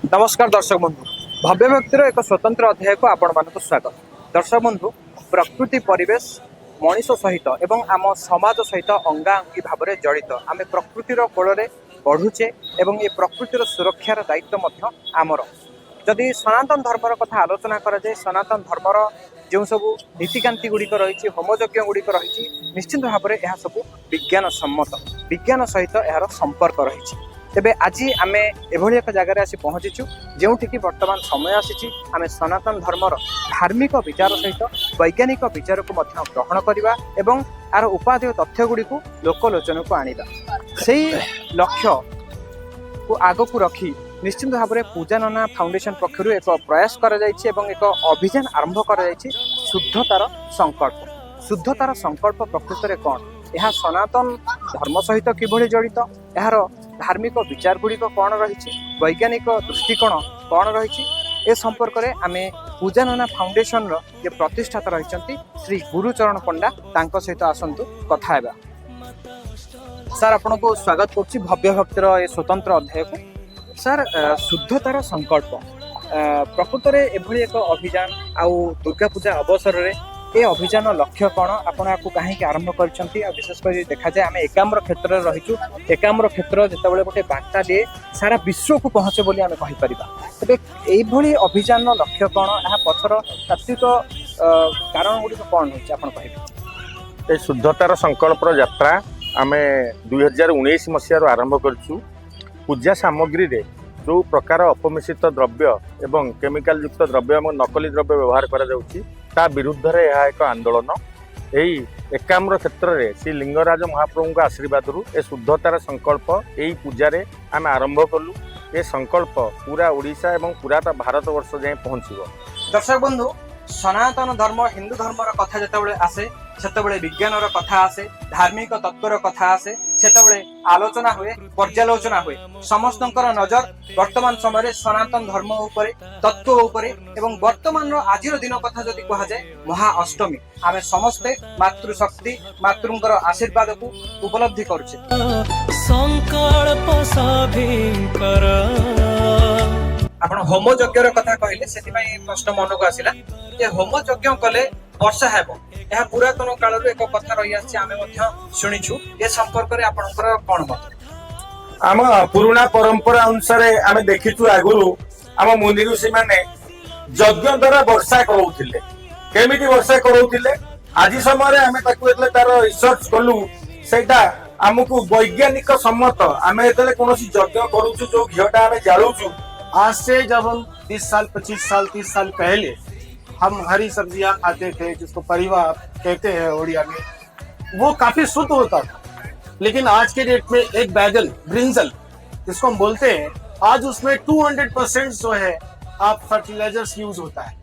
नमस्कार दर्शक बंधु भव्य व्यक्तिर एक स्वतंत्र अध्याय को आपण मानक स्वागत। दर्शक बंधु प्रकृति परिवेश मनीष सहित एवं आम समाज सहित अंगाअंगी भाव में जड़ित आम प्रकृतिर कोल बढ़ुचे एवं ये प्रकृतिर सुरक्षार दायित्व आमर। जदि सनातन धर्मर कथा आलोचना कराए सनातन धर्मर जो सब नीतिकांति गुड़िक रही होमयज्ञ गुड़िक रही निश्चित भाव में यह सब विज्ञान सम्मत विज्ञान सहित यार संपर्क रही। तेबे आज आमे एभली एक जगह आसी पहुँचीचु जोठिकी वर्तमान समय आसी आमे सनातन धर्मर धार्मिक विचार सहित वैज्ञानिक विचार को ग्रहण करवा एवं आर उपादेय तथ्य गुड़ी को लोकलोचन को आनिबा। सेही लक्ष्य को आग को रखी निश्चित भाव में पूजानना फाउंडेशन पक्षर एक प्रयास कर एक अभियान आरंभ कर शुद्धतार संकल्प। शुद्धतार संकल्प प्रकृत में कौन यह सनातन धर्म सहित किभली जड़ित यार धार्मिक विचार गुड़िक कौन रही वैज्ञानिक दृष्टिकोण कौन रही ए संपर्क में आम पूजानना फाउंडेशन जे प्रतिष्ठाता रही श्री गुरुचरण पंडा तांको सहित आसतु कथा हेबा। सर आपन को स्वागत करछि भव्य भक्तिर ए स्वतंत्र अध्याय को। सर शुद्धतार संकल्प प्रकृत में एभली एक अभियान आउ दुर्गा पूजा अवसर में ए अभियान लक्ष्य कौन आपण आपको कहीं आरंभ करछंती आ विशेष कर देखा जाए आम एकाम्र क्षेत्र में रहीचु एकाम्र क्षेत्र जितेबाला गोटे बार्ता दिए सारा विश्व को पहुँचे बोली आम कहीपर। तेज यही अभियान लक्ष्य कौन या पछर तात्विक कारण गुड़िक कौन होती आप कहे। शुद्धतार संकल्प यात्रा आम 2019 मसीह आरंभ करूँ। पूजा सामग्री रे जो प्रकार अपमिश्रित द्रव्य एवं केमिकल युक्त द्रव्य और नकली द्रव्य व्यवहार करा जाउची ता विरुद्ध रे यह एक आंदोलन यही एकाम्र क्षेत्र में श्री लिंगराज महाप्रभु आशीर्वाद ए शुद्धतार संकल्प यही पूजा रे आम आरंभ कलु। ये संकल्प पूरा ओडिशा एवं पूरा भारत वर्ष जाए पहुँचो। दर्शक बंधु सनातन धर्म हिंदू धर्मर कथा जितेबाला आसे सेतेबाला विज्ञानर कथा आसे धार्मिक तत्वर कथा आसे सेतेबाला आलोचना हुए पर्यालोचना हुए समस्तंकर नजर वर्तमान समय सनातन धर्म उपरे तत्व उपरे एवं वर्तमान आज दिन कथा जदि कहा जाए महाअष्टमी आमे समस्ते मातृशक्ति मातृंकर आशीर्वाद को उपलब्धि करुचे। आपण होम यज्ञर कथा कहले से प्रश्न मन को आसिला जे होम यज्ञ कले वर्षा हेबो यह पुरातन काल एक कथा रही आम शुणीचु ए संपर्क में आपणकर कौन मत। आम पुराना परंपरा अनुसार आम देखीचु आगुरु आम मुनि ऋषि माने यज्ञ द्वारा वर्षा कराउथिले केमिति वर्षा कराउथिले आज समय आम तार रिसर्च कलु सेटा आमको वैज्ञानिक सम्मत आम एतले कोनोसी यज्ञ करूछु जो घियोटा आम जालुछु आज से जब हम 20 साल 25 साल 30 साल पहले हम हरी सब्जियां खाते थे जिसको परिवार कहते हैं ओडिया में वो काफी शुद्ध होता था। लेकिन आज के डेट में एक बैगन ब्रिंजल जिसको हम बोलते हैं आज उसमें 200% जो है आप फर्टिलाइजर्स यूज होता है।